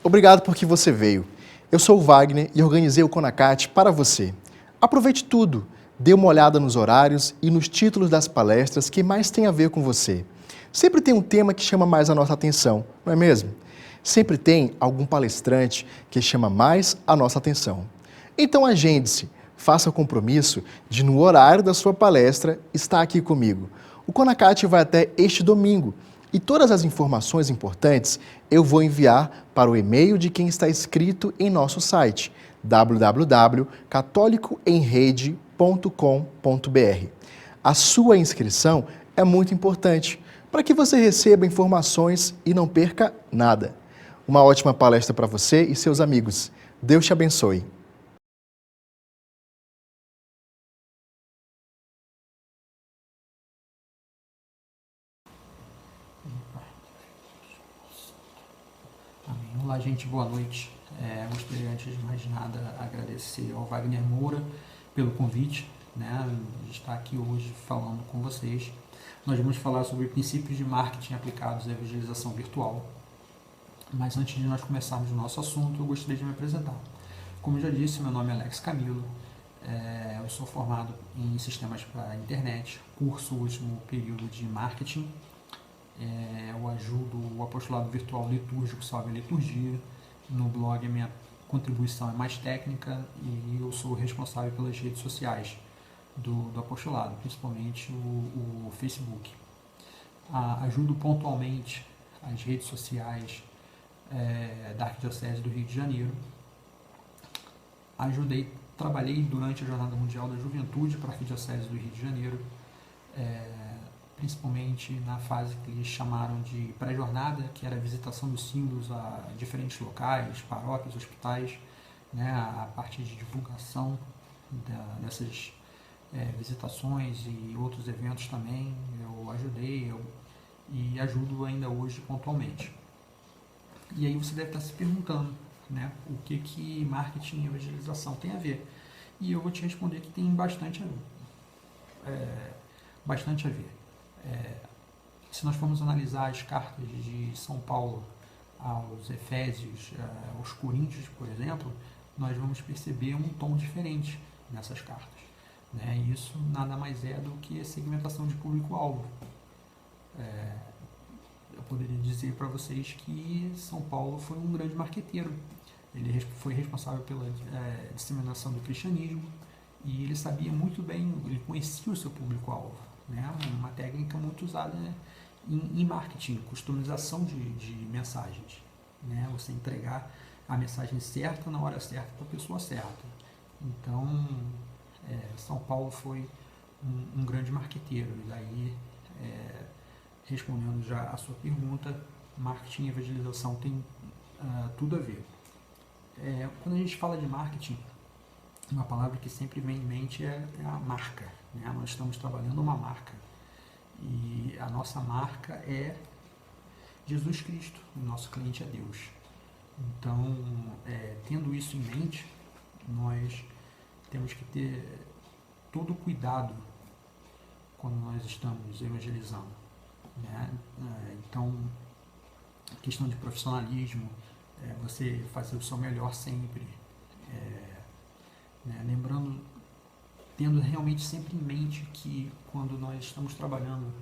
Obrigado porque você veio. Eu sou o Wagner e organizei o Conacate para você. Aproveite tudo, dê uma olhada nos horários e nos títulos das palestras que mais tem a ver com você. Sempre tem um tema que chama mais a nossa atenção, não é mesmo? Sempre tem algum palestrante que chama mais a nossa atenção. Então agende-se, faça o compromisso de, no horário da sua palestra, estar aqui comigo. O Conacate vai até este domingo e todas as informações importantes eu vou enviar para o e-mail de quem está inscrito em nosso site www.catolicoemrede.com.br. A sua inscrição é muito importante para que você receba informações e não perca nada. Uma ótima palestra para você e seus amigos. Deus te abençoe. Amém. Olá, gente, boa noite. Gostaria, antes de mais nada, agradecer ao Wagner Moura pelo convite, de estar aqui hoje falando com vocês. Nós vamos falar sobre princípios de marketing aplicados à evangelização virtual. Mas antes de nós começarmos o nosso assunto, eu gostaria de me apresentar. Como eu já disse, meu nome é Alex Camilo, eu sou formado em sistemas para internet, curso último período de marketing. Eu ajudo o apostolado virtual litúrgico Salve a Liturgia. No blog a minha contribuição é mais técnica e eu sou responsável pelas redes sociais do apostolado, principalmente o Facebook. Ajudo pontualmente as redes sociais da Arquidiocese do Rio de Janeiro. Trabalhei durante a Jornada Mundial da Juventude para a Arquidiocese do Rio de Janeiro, principalmente na fase que eles chamaram de pré-jornada, que era a visitação dos símbolos a diferentes locais, paróquias, hospitais, a parte de divulgação dessas visitações e outros eventos também. Eu ajudei e ajudo ainda hoje pontualmente. E aí você deve estar se perguntando, o que marketing e evangelização tem a ver. E eu vou te responder que tem bastante a ver. Se nós formos analisar as cartas de São Paulo aos Efésios, aos Coríntios, por exemplo, nós vamos perceber um tom diferente nessas cartas. Isso nada mais é do que a segmentação de público-alvo. Eu poderia dizer para vocês que São Paulo foi um grande marqueteiro. Ele foi responsável pela disseminação do cristianismo e ele sabia muito bem, ele conhecia o seu público-alvo. Uma técnica muito usada em marketing, customização de mensagens. Você entregar a mensagem certa na hora certa para a pessoa certa. Então, São Paulo foi um grande marqueteiro. E daí, respondendo já a sua pergunta, marketing e evangelização tem tudo a ver. Quando a gente fala de marketing, uma palavra que sempre vem em mente é a marca. Nós estamos trabalhando uma marca e a nossa marca é Jesus Cristo, o nosso cliente é Deus. Então, tendo isso em mente, nós temos que ter todo o cuidado quando nós estamos evangelizando. Então, questão de profissionalismo, você fazer o seu melhor sempre, lembrando, tendo realmente sempre em mente que quando nós estamos trabalhando,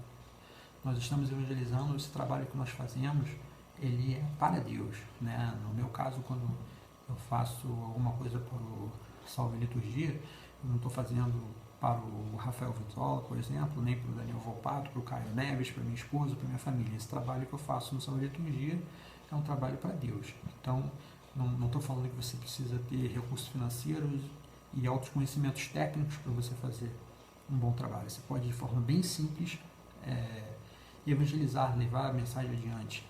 nós estamos evangelizando, esse trabalho que nós fazemos, ele é para Deus. No meu caso, quando eu faço alguma coisa para o Salve a Liturgia, eu não estou fazendo para o Rafael Vitola, por exemplo, nem para o Daniel Volpato, para o Caio Neves, para minha esposa, para minha família. Esse trabalho que eu faço no Salve a Liturgia é um trabalho para Deus. Então, não estou falando que você precisa ter recursos financeiros e altos conhecimentos técnicos para você fazer um bom trabalho. Você pode, de forma bem simples, evangelizar, levar a mensagem adiante.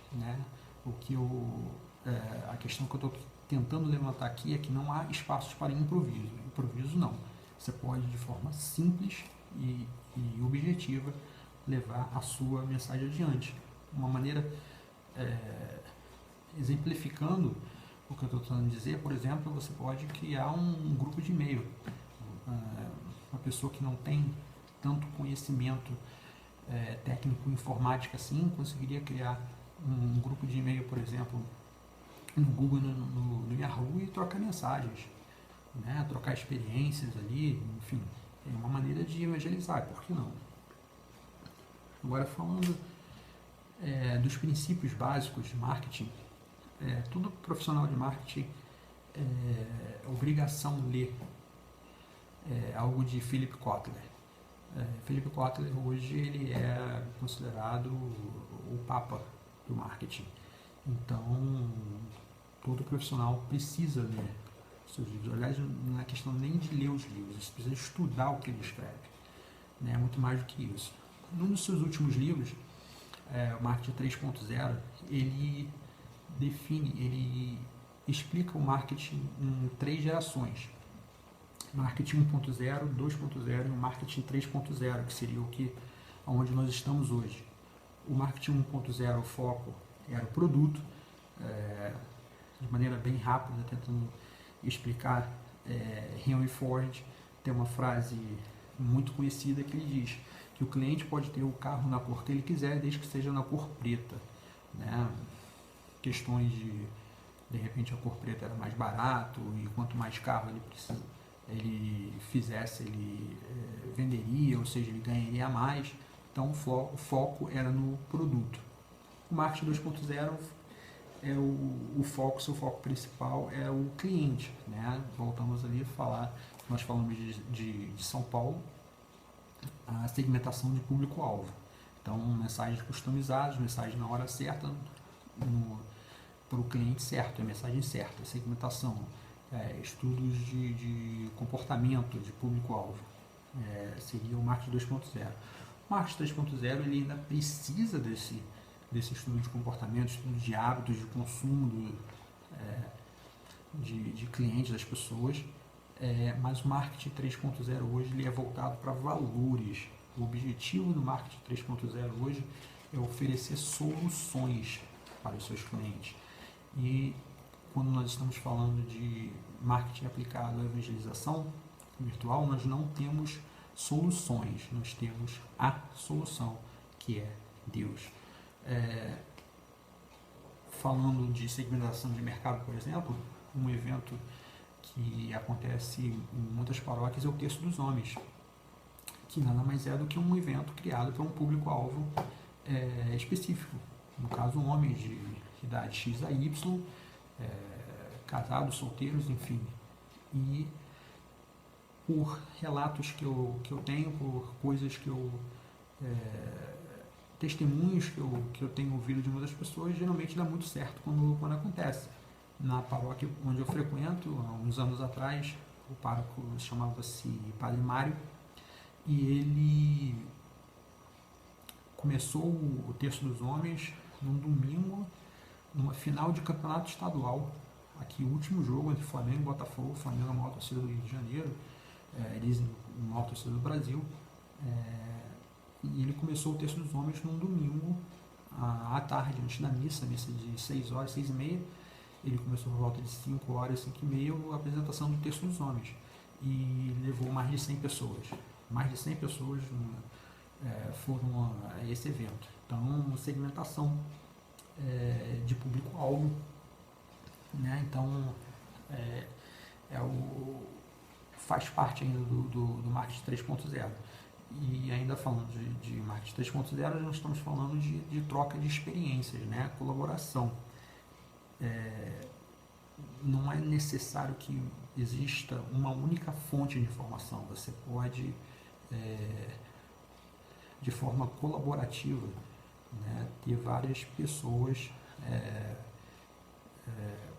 A questão que eu estou tentando levantar aqui é que não há espaços para improviso. Improviso não. Você pode, de forma simples e objetiva, levar a sua mensagem adiante. Uma maneira, exemplificando o que eu estou tentando dizer, por exemplo, você pode criar um grupo de e-mail. Uma pessoa que não tem tanto conhecimento técnico informática assim, conseguiria criar um grupo de e-mail, por exemplo, no Google, no Yahoo e trocar mensagens, né? Trocar experiências ali, enfim, é uma maneira de evangelizar, por que não? Agora falando dos princípios básicos de marketing, todo profissional de marketing é obrigação ler algo de Philip Kotler. Philip Kotler hoje ele é considerado o papa do marketing. Então, todo profissional precisa ler seus livros. Aliás, não é questão nem de ler os livros, você precisa estudar o que ele escreve. Né? Muito mais do que isso. Num dos seus últimos livros, o Marketing 3.0, ele explica o marketing em 3 gerações. Marketing 1.0, 2.0 e o Marketing 3.0, que seria onde nós estamos hoje. O Marketing 1.0, o foco era o produto, de maneira bem rápida, tentando explicar. Henry Ford tem uma frase muito conhecida que ele diz que o cliente pode ter o carro na cor que ele quiser, desde que seja na cor preta. Né? Questões de repente a cor preta era mais barato e quanto mais carro ele fizesse, ele venderia, ou seja, ele ganharia mais. Então o foco era no produto. O marketing 2.0 é o foco, seu foco principal é o cliente. Né? Voltamos ali a falar, nós falamos de São Paulo, a segmentação de público-alvo. Então, mensagens customizadas, mensagens na hora certa, para o cliente certo, a mensagem certa, segmentação, estudos de comportamento de público-alvo, seria o marketing 2.0. O marketing 3.0 ele ainda precisa desse estudo de comportamento, estudo de hábitos de consumo de clientes, das pessoas, mas o marketing 3.0 hoje ele é voltado para valores. O objetivo do marketing 3.0 hoje é oferecer soluções para os seus clientes. E quando nós estamos falando de marketing aplicado à evangelização virtual, nós não temos soluções, nós temos a solução, que é Deus. Falando de segmentação de mercado, por exemplo, um evento que acontece em muitas paróquias é o Terço dos Homens, que nada mais é do que um evento criado para um público-alvo específico. No caso, homens de idade X a Y, casados, solteiros, enfim. E por relatos que eu tenho, por coisas que testemunhos que eu tenho ouvido de muitas pessoas, geralmente dá muito certo quando acontece. Na paróquia onde eu frequento, há uns anos atrás, o pároco chamava-se Padre Mário, e ele começou o Terço dos Homens num domingo, numa final de campeonato estadual. Aqui, o último jogo entre Flamengo e Botafogo. O Flamengo é a maior torcida do Rio de Janeiro, dizem a maior torcida do Brasil. E ele começou o Terço dos Homens num domingo, à tarde, antes da missa de 6 horas, 6 e meia. Ele começou por volta de 5 horas, 5 e meia, a apresentação do Terço dos Homens. E levou mais de 100 pessoas. Mais de 100 pessoas foram a esse evento. Então, segmentação de público-alvo. Né? Então, faz parte ainda do marketing 3.0. E ainda falando de marketing 3.0, nós estamos falando de troca de experiências, né? Colaboração. Não é necessário que exista uma única fonte de informação. Você pode, de forma colaborativa, né, ter várias pessoas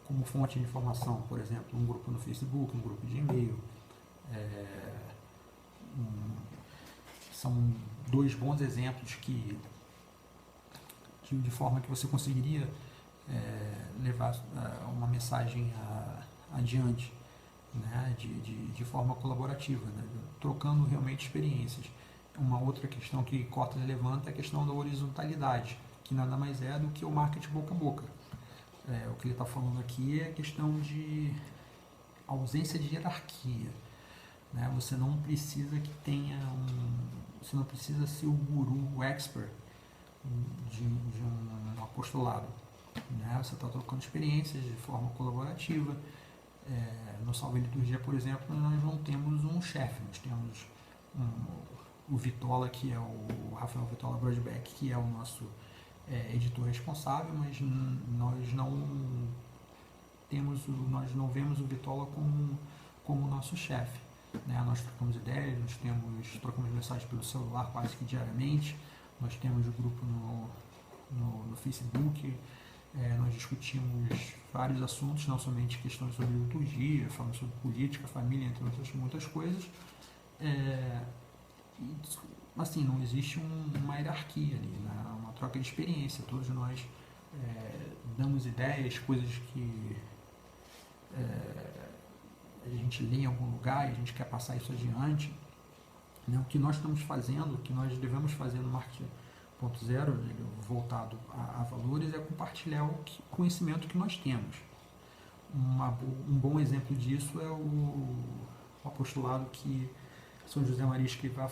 como fonte de informação. Por exemplo, um grupo no Facebook, um grupo de e-mail. São 2 bons exemplos de forma que você conseguiria levar uma mensagem adiante, né, de forma colaborativa, né, trocando realmente experiências. Uma outra questão que Kotler levanta é a questão da horizontalidade, que nada mais é do que o marketing boca a boca. O que ele está falando aqui é a questão de ausência de hierarquia. Né? Você não precisa você não precisa ser o guru, o expert de um apostolado. né? Você está trocando experiências de forma colaborativa. No Salve Liturgia, por exemplo, nós não temos um chefe, nós temos o Vitola, que é o Rafael Vitola Brodbeck, que é o nosso editor responsável, mas nós não vemos o Vitola como nosso chefe, né? Nós trocamos ideias, trocamos mensagens pelo celular quase que diariamente, nós temos o grupo no Facebook, nós discutimos vários assuntos, não somente questões sobre liturgia, falamos sobre política, família, entre outras muitas coisas. Assim, não existe uma hierarquia ali, né? Uma troca de experiência. Todos nós damos ideias, coisas que a gente lê em algum lugar e a gente quer passar isso adiante. Né? O que nós estamos fazendo, o que nós devemos fazer no Marketing 0.0, voltado a valores, é compartilhar o conhecimento que nós temos. Um bom exemplo disso é o apostolado que São José Maria Escrivá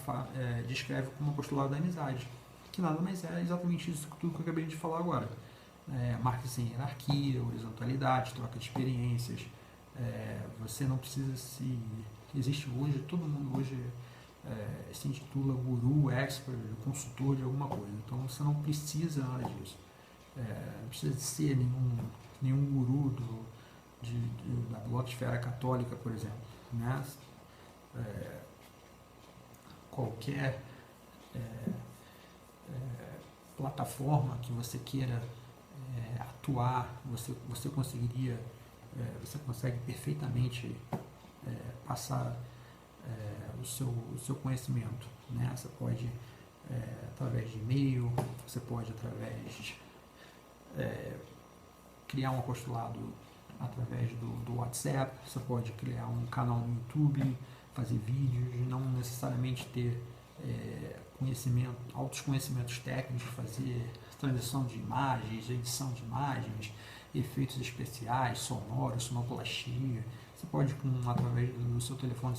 descreve como apostolado da amizade, que nada mais é exatamente isso tudo que eu acabei de falar agora. Marketing sem hierarquia, horizontalidade, troca de experiências. Você não precisa existe hoje, todo mundo hoje se intitula guru, expert, consultor de alguma coisa. Então você não precisa nada disso. Não precisa de ser nenhum guru da blogosfera católica, por exemplo. Né? Qualquer plataforma que você queira atuar, você consegue perfeitamente passar o seu conhecimento, né? Você pode através de e-mail, você pode criar um apostolado através do WhatsApp, você pode criar um canal no YouTube, fazer vídeos, não necessariamente ter altos conhecimentos técnicos, fazer transição de imagens, edição de imagens, efeitos especiais, sonoros, sonoplastia. Você pode, através do seu telefone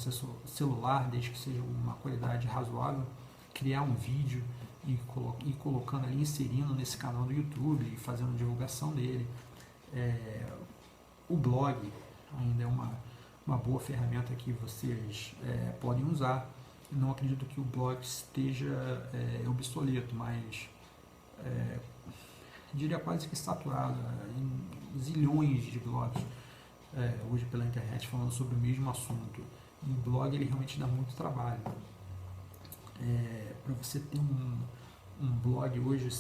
celular, desde que seja uma qualidade razoável, criar um vídeo e colocando ali, inserindo nesse canal do YouTube e fazendo divulgação dele. O blog ainda é uma boa ferramenta que vocês podem usar. Não acredito que o blog esteja obsoleto, mas diria quase que saturado, em zilhões de blogs hoje pela internet falando sobre o mesmo assunto. E o blog ele realmente dá muito trabalho. Para você ter um blog hoje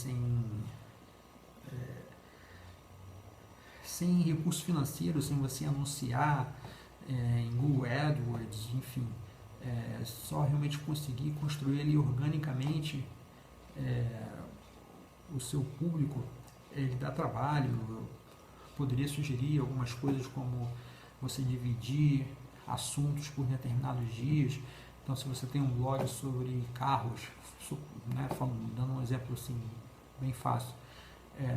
sem recurso financeiro, sem você anunciar em Google AdWords, enfim, só realmente conseguir construir ali organicamente o seu público, ele dá trabalho. Eu poderia sugerir algumas coisas como você dividir assuntos por determinados dias. Então, se você tem um blog sobre carros, né, dando um exemplo assim, bem fácil,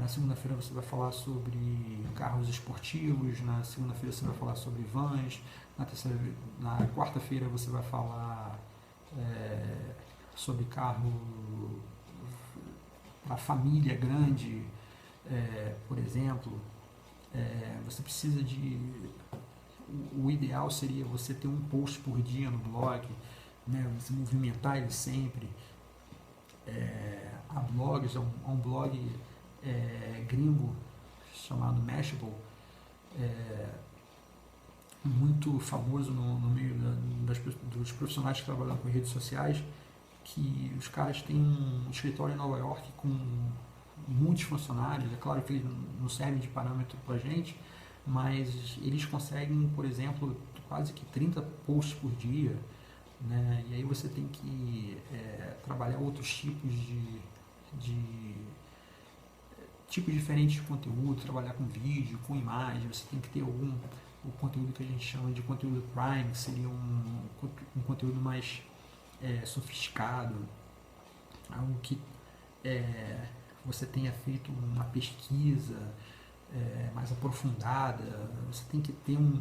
na segunda-feira você vai falar sobre carros esportivos, na segunda-feira você vai falar sobre vans, na quarta-feira você vai falar sobre carro para família grande, por exemplo. Você precisa o ideal seria você ter um post por dia no blog, né, você movimentar ele sempre. Há blogs, há um blog gringo chamado Mashable, muito famoso no meio dos profissionais que trabalham com redes sociais, que os caras têm um escritório em Nova York com muitos funcionários. É claro que eles não servem de parâmetro para a gente, mas eles conseguem, por exemplo, quase que 30 posts por dia, né? E aí você tem que trabalhar outros tipos diferentes de conteúdo, trabalhar com vídeo, com imagem. Você tem que ter o conteúdo que a gente chama de conteúdo prime, que seria um conteúdo mais sofisticado, algo que você tenha feito uma pesquisa mais aprofundada. Você tem que ter um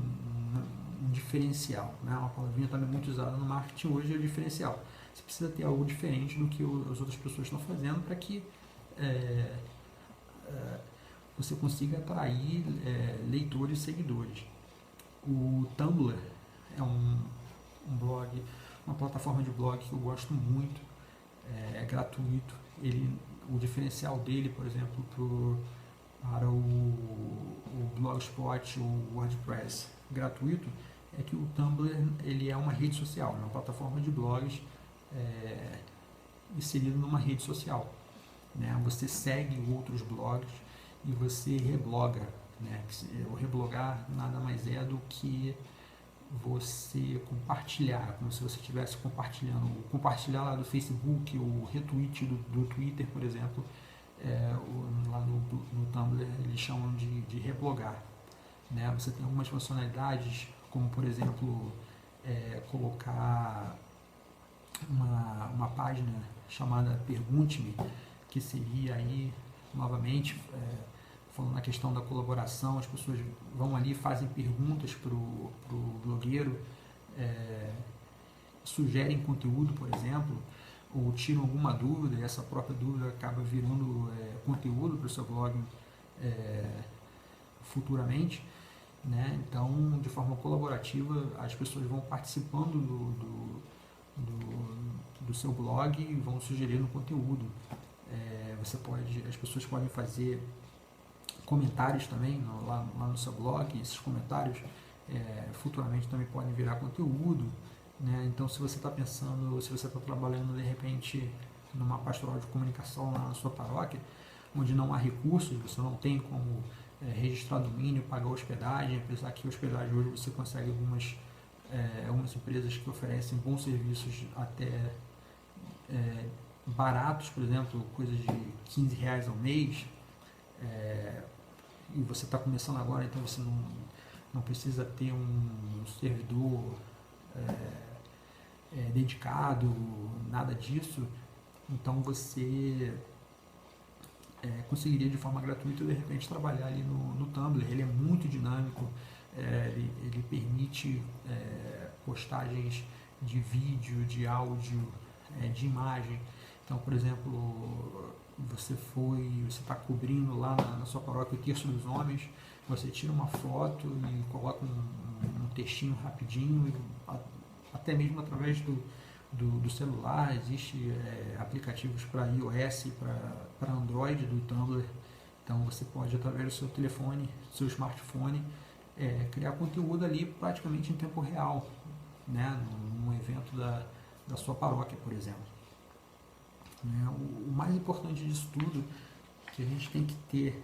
diferencial, né? Uma palavrinha também muito usada no marketing hoje é o diferencial. Você precisa ter algo diferente do que as outras pessoas estão fazendo para que você consiga atrair leitores e seguidores. O Tumblr é um blog, uma plataforma de blog que eu gosto muito, é gratuito. O diferencial dele, por exemplo, para o Blogspot ou o WordPress gratuito, é que o Tumblr ele é uma rede social, uma plataforma de blogs inserido numa rede social. Né? Você segue outros blogs e você rebloga. Né? O reblogar nada mais é do que você compartilhar, como se você estivesse compartilhando, compartilhar lá do Facebook, o retweet do Twitter, por exemplo, lá no Tumblr eles chamam de reblogar. Né? Você tem algumas funcionalidades, como por exemplo, colocar uma página chamada Pergunte-me, que seria aí, novamente, falando na questão da colaboração, as pessoas vão ali e fazem perguntas para o blogueiro, sugerem conteúdo, por exemplo, ou tiram alguma dúvida, e essa própria dúvida acaba virando conteúdo para o seu blog futuramente. Né? Então, de forma colaborativa, as pessoas vão participando do seu blog e vão sugerindo conteúdo. As pessoas podem fazer comentários também lá no seu blog, e esses comentários futuramente também podem virar conteúdo. Né? Então, se você está pensando, se você está trabalhando de repente numa pastoral de comunicação lá na sua paróquia, onde não há recursos, você não tem como registrar domínio, pagar hospedagem, apesar que hospedagem hoje você consegue algumas empresas que oferecem bons serviços até baratos, por exemplo, coisas de R$15 ao mês, e você está começando agora, então você não precisa ter um servidor dedicado, nada disso. Então você conseguiria de forma gratuita de repente trabalhar ali no Tumblr. Ele é muito dinâmico, ele permite postagens de vídeo, de áudio, de imagem. Então, por exemplo, você está cobrindo lá na sua paróquia o Terço dos Homens, você tira uma foto e coloca um textinho rapidinho, até mesmo através do celular. Existem aplicativos para iOS e para Android do Tumblr. Então você pode, através do seu telefone, seu smartphone, criar conteúdo ali praticamente em tempo real, né? Num evento da sua paróquia, por exemplo. Né? O mais importante disso tudo que a gente tem que ter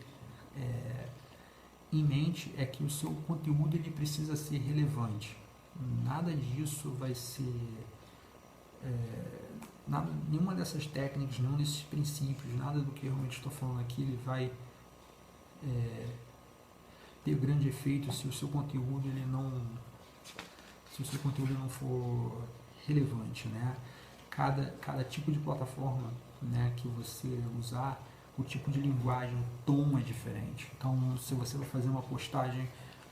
em mente é que o seu conteúdo ele precisa ser relevante. Nada disso vai ser nenhuma dessas técnicas, nenhum desses princípios, nada do que eu realmente estou falando aqui ele vai ter grande efeito se o seu conteúdo não for relevante, né? Cada tipo de plataforma, né, que você usar, o tipo de linguagem, o tom é diferente. Então, se você vai fazer uma postagem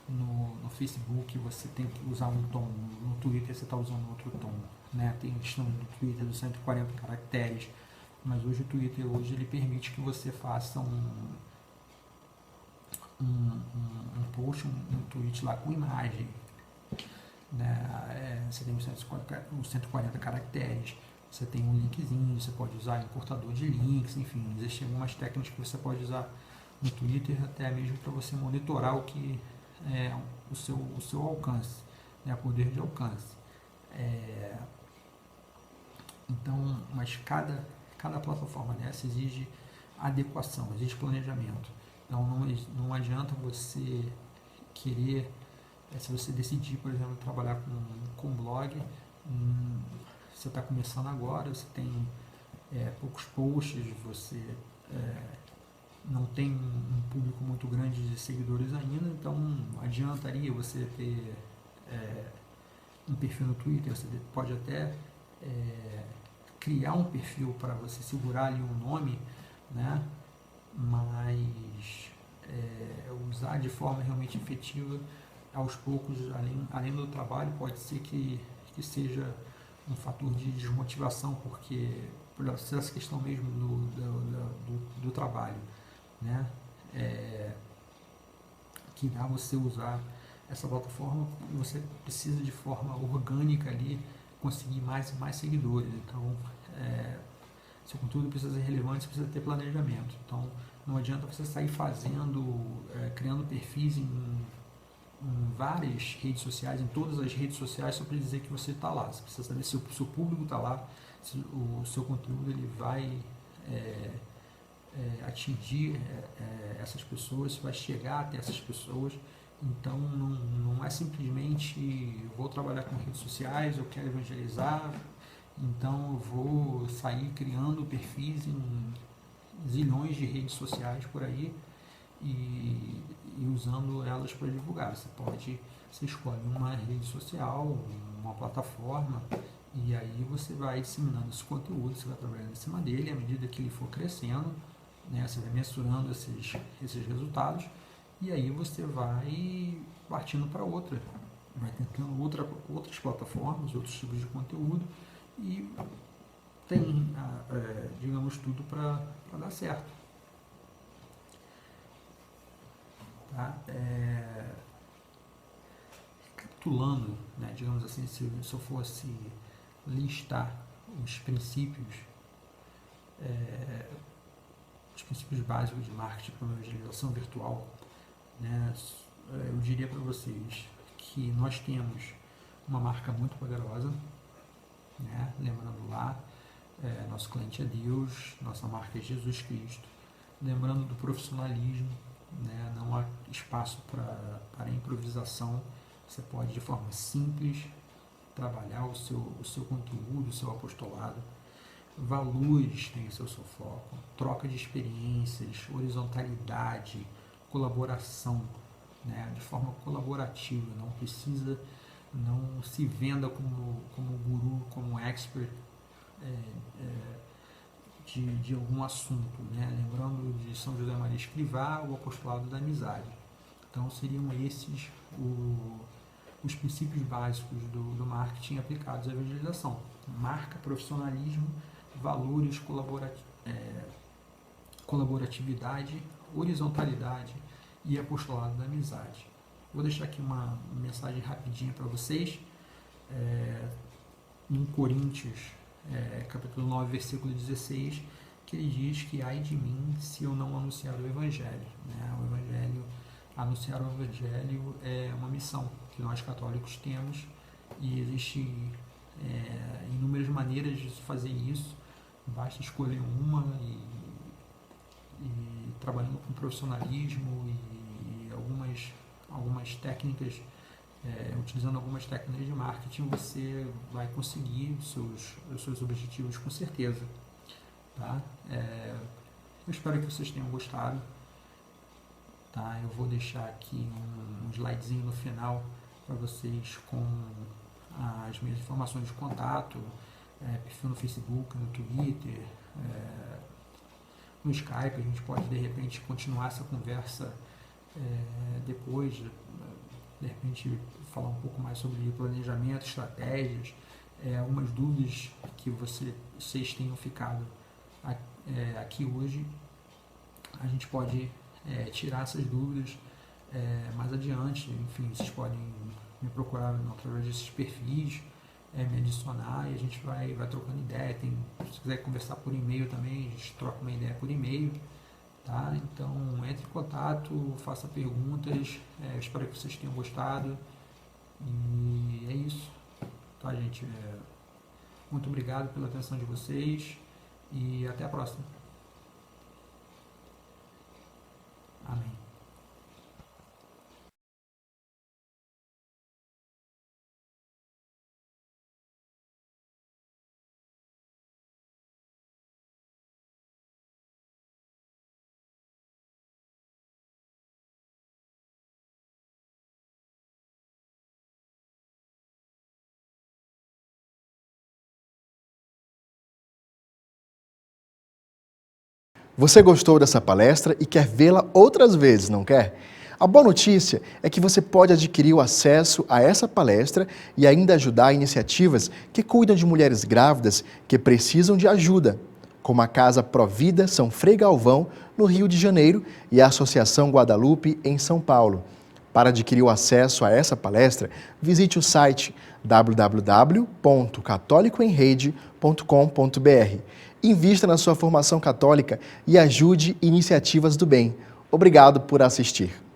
no Facebook, você tem que usar um tom. No Twitter, você está usando outro tom. Né? Tem a questão do Twitter dos 140 caracteres, mas hoje o Twitter ele permite que você faça um post, um tweet lá com imagem. Né? Você tem os 140 caracteres, você tem um linkzinho, você pode usar encurtador de links, enfim, existem algumas técnicas que você pode usar no Twitter, até mesmo para você monitorar o que o seu alcance, né? Poder de alcance. Então, mas cada plataforma dessa exige adequação, exige planejamento. Então não adianta você querer, se você decidir, por exemplo, trabalhar com blog, você está começando agora, você tem poucos posts, você não tem um público muito grande de seguidores ainda, então adiantaria você ter um perfil no Twitter. Você pode até criar um perfil para você segurar ali um nome, né? Mas usar de forma realmente efetiva aos poucos, além do trabalho, pode ser que seja um fator de desmotivação, porque por essa questão mesmo do trabalho, né? que dá você usar essa plataforma, você precisa de forma orgânica ali conseguir mais e mais seguidores. Então, seu conteúdo precisa ser relevante, você precisa ter planejamento. Então, não adianta você sair criando perfis em várias redes sociais, em todas as redes sociais, só para dizer que você está lá. Você precisa saber se o seu público está lá, se o seu conteúdo ele vai atingir essas pessoas, se vai chegar até essas pessoas. Então, não é simplesmente vou trabalhar com redes sociais, eu quero evangelizar, então eu vou sair criando perfis em zilhões de redes sociais por aí e usando elas para divulgar. Você escolhe uma rede social, uma plataforma, e aí você vai disseminando esse conteúdo, você vai trabalhando em cima dele, à medida que ele for crescendo, né, você vai mensurando esses resultados, e aí você vai partindo para outra, vai tentando outras plataformas, outros tipos de conteúdo, e tem, digamos, tudo para dar certo. Tá? Recapitulando, né, digamos assim, se eu fosse listar os princípios básicos de marketing para uma evangelização virtual, né, eu diria para vocês que nós temos uma marca muito poderosa, né, lembrando lá, nosso cliente é Deus, nossa marca é Jesus Cristo, lembrando do profissionalismo, né, não há espaço para improvisação, você pode de forma simples trabalhar o seu conteúdo, o seu apostolado. Valores tem o seu foco, troca de experiências, horizontalidade, colaboração, né, de forma colaborativa, não se venda como guru, como expert de algum assunto, né? Lembrando de São José Maria Escrivá, o apostolado da amizade. Então seriam esses os princípios básicos do marketing aplicados à evangelização: marca, profissionalismo, valores, colaboratividade, horizontalidade e apostolado da amizade. Vou deixar aqui uma mensagem rapidinha para vocês. Em Coríntios, capítulo 9, versículo 16, que ele diz que ai de mim se eu não anunciar o Evangelho. Né? Anunciar o Evangelho é uma missão que nós católicos temos, e existem inúmeras maneiras de fazer isso, basta escolher uma e trabalhando com profissionalismo e algumas técnicas, utilizando algumas técnicas de marketing, você vai conseguir os seus objetivos com certeza. Tá? Eu espero que vocês tenham gostado. Tá? Eu vou deixar aqui um slidezinho no final para vocês com as minhas informações de contato, perfil no Facebook, no Twitter, no Skype. A gente pode de repente continuar essa conversa depois, de repente falar um pouco mais sobre planejamento, estratégias, algumas dúvidas que vocês tenham ficado aqui hoje. A gente pode tirar essas dúvidas mais adiante. Enfim, vocês podem me procurar através desses perfis, me adicionar, e a gente vai trocando ideia. Se quiser conversar por e-mail também, a gente troca uma ideia por e-mail. Tá? Então, entre em contato, faça perguntas. Eu espero que vocês tenham gostado. E é isso. Tá, gente? Muito obrigado pela atenção de vocês e até a próxima. Amém. Você gostou dessa palestra e quer vê-la outras vezes, não quer? A boa notícia é que você pode adquirir o acesso a essa palestra e ainda ajudar iniciativas que cuidam de mulheres grávidas que precisam de ajuda. como a Casa Provida São Frei Galvão, no Rio de Janeiro, e a Associação Guadalupe, em São Paulo. Para adquirir o acesso a essa palestra, visite o site www.catolicoemrede.com.br. Invista na sua formação católica e ajude iniciativas do bem. Obrigado por assistir.